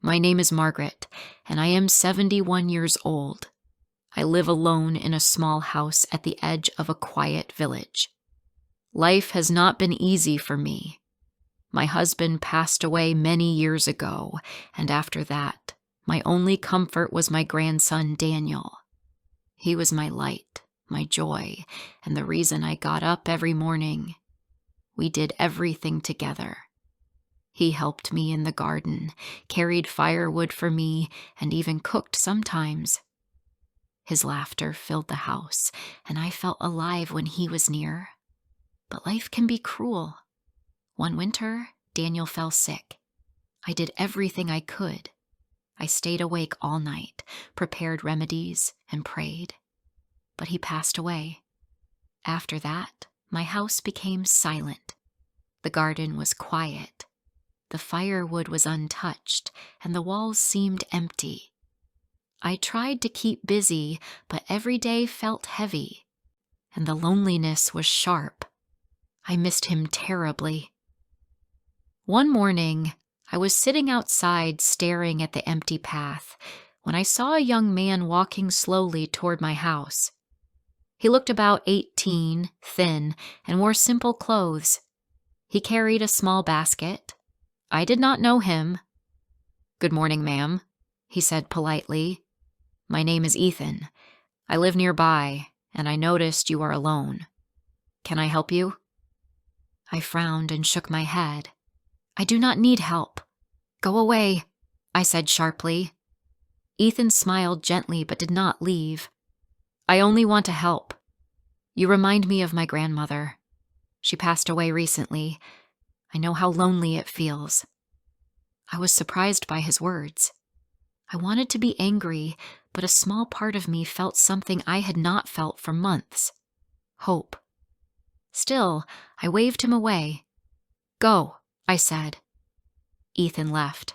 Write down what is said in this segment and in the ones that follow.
My name is Margaret, and I am 71 years old. I live alone in a small house at the edge of a quiet village. Life has not been easy for me. My husband passed away many years ago, and after that, my only comfort was my grandson Daniel. He was my light, my joy, and the reason I got up every morning. We did everything together. He helped me in the garden, carried firewood for me, and even cooked sometimes. His laughter filled the house, and I felt alive when he was near. But life can be cruel. One winter, Daniel fell sick. I did everything I could. I stayed awake all night, prepared remedies, and prayed. But he passed away. After that, my house became silent. The garden was quiet. The firewood was untouched, and the walls seemed empty. I tried to keep busy, but every day felt heavy, and the loneliness was sharp. I missed him terribly. One morning, I was sitting outside staring at the empty path when I saw a young man walking slowly toward my house. He looked about 18, thin, and wore simple clothes. He carried a small basket. I did not know him. "Good morning, ma'am," he said politely. "My name is Ethan. I live nearby, and I noticed you are alone. Can I help you?" I frowned and shook my head. "I do not need help. Go away," I said sharply. Ethan smiled gently but did not leave. "I only want to help. You remind me of my grandmother. She passed away recently. I know how lonely it feels." I was surprised by his words. I wanted to be angry, but a small part of me felt something I had not felt for months. Hope. Still, I waved him away. "Go," I said. Ethan left.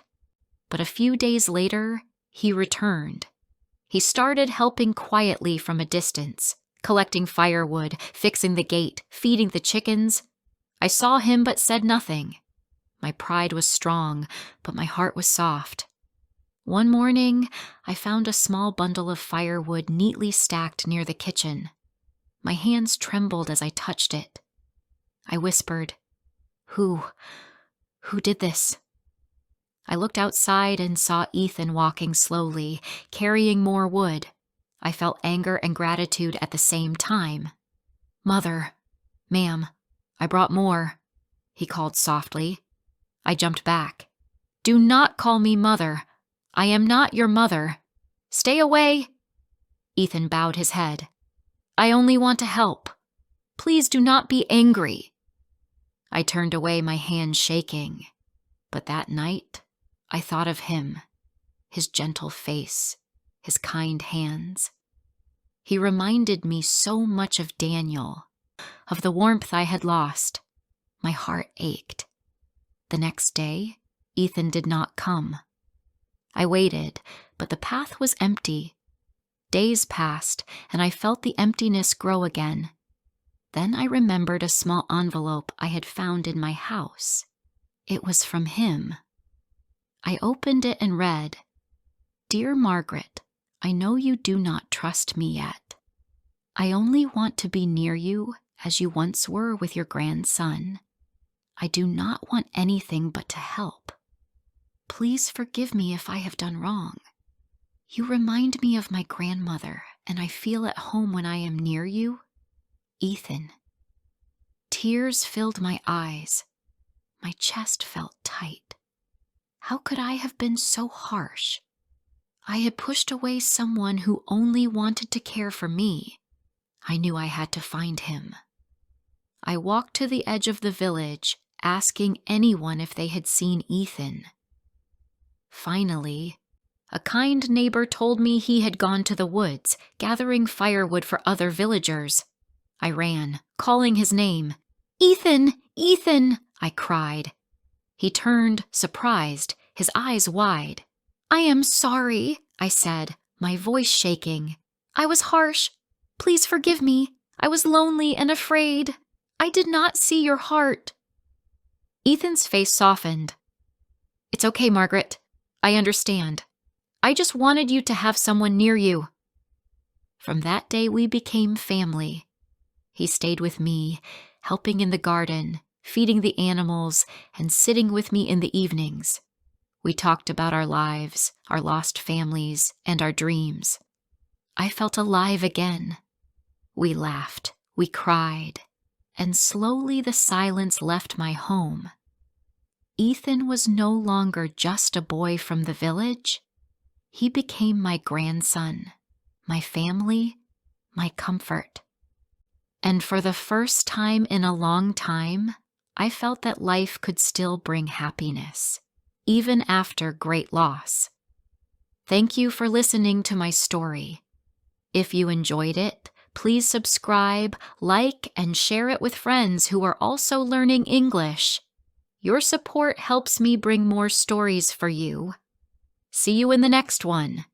But a few days later, he returned. He started helping quietly from a distance, collecting firewood, fixing the gate, feeding the chickens. I saw him but said nothing. My pride was strong, but my heart was soft. One morning, I found a small bundle of firewood neatly stacked near the kitchen. My hands trembled as I touched it. I whispered, Who did this?" I looked outside and saw Ethan walking slowly, carrying more wood. I felt anger and gratitude at the same time. "Mother, ma'am, I brought more," he called softly. I jumped back. "Do not call me mother. I am not your mother. Stay away." Ethan bowed his head. "I only want to help. Please do not be angry." I turned away, my hands shaking. But that night, I thought of him, his gentle face, his kind hands. He reminded me so much of Daniel, of the warmth I had lost. My heart ached. The next day, Ethan did not come. I waited, but the path was empty. Days passed, and I felt the emptiness grow again. Then I remembered a small envelope I had found in my house. It was from him. I opened it and read, "Dear Margaret, I know you do not trust me yet. I only want to be near you as you once were with your grandson. I do not want anything but to help. Please forgive me if I have done wrong. You remind me of my grandmother, and I feel at home when I am near you. Ethan." Tears filled my eyes. My chest felt tight. How could I have been so harsh? I had pushed away someone who only wanted to care for me. I knew I had to find him. I walked to the edge of the village, asking anyone if they had seen Ethan. Finally, a kind neighbor told me he had gone to the woods, gathering firewood for other villagers. I ran, calling his name. "Ethan! Ethan!" I cried. He turned, surprised, his eyes wide. "I am sorry," I said, my voice shaking. "I was harsh. Please forgive me. I was lonely and afraid. I did not see your heart." Ethan's face softened. "It's okay, Margaret. I understand. I just wanted you to have someone near you." From that day, we became family. He stayed with me, helping in the garden, feeding the animals, and sitting with me in the evenings. We talked about our lives, our lost families, and our dreams. I felt alive again. We laughed, we cried, and slowly the silence left my home. Ethan was no longer just a boy from the village. He became my grandson, my family, my comfort. And for the first time in a long time, I felt that life could still bring happiness, even after great loss. Thank you for listening to my story. If you enjoyed it, please subscribe, like, and share it with friends who are also learning English. Your support helps me bring more stories for you. See you in the next one.